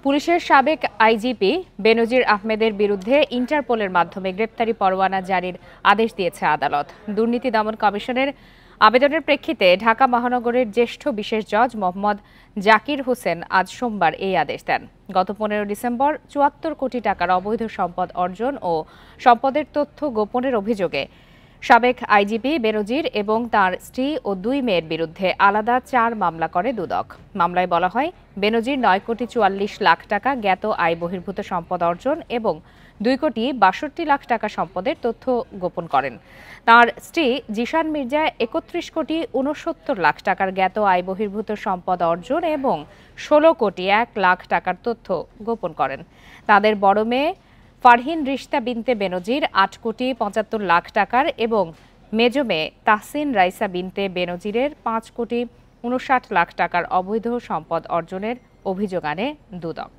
পুলিশের সাবেক আইজিপি বেনজির আহমেদের বিরুদ্ধে ইন্টারপোলের মাধ্যমে গ্রেপ্তারি পরোয়ানা জারির আদেশ দিয়েছে আদালত। দুর্নীতি দমন কমিশনের আবেদনের প্রেক্ষিতে ঢাকা মহানগরের জ্যেষ্ঠ বিশেষ জজ মোহাম্মদ জাকির হোসেন আজ সোমবার এই আদেশ দেন। গত 15 ডিসেম্বর ৭৪ কোটি টাকার অবৈধ সম্পদ অর্জন ও সম্পদের তথ্য গোপনের অভিযোগে সাবেক আইজিপি বেনজির এবং তার স্ত্রী ও 2 মেয়ের বিরুদ্ধে আলাদা 4 মামলা করে দুদক। মামলায় বলা হয়, বেনজির 9 কোটি 44 লাখ টাকা জ্ঞাত আয় বহির্ভূত সম্পদ অর্জন এবং 2 কোটি 62 লাখ টাকা সম্পদের তথ্য গোপন করেন। তার স্ত্রী জিশান মির্জা 31 কোটি 69 লাখ টাকার জ্ঞাত আয় বহির্ভূত সম্পদ অর্জন এবং 16 কোটি 1 লাখ টাকার তথ্য গোপন করেন। তাদের বড় মেয়ে ফারহিন রিশতা বিনতে বেনজির 8 কোটি 75 লাখ টাকার এবং মেজ মেয়ে তাহসিন রাইসা বিনতে বেনজিরের 5 কোটি 59 লাখ টাকার অবৈধ সম্পদ অর্জনের অভিযোগ আনে দুদক।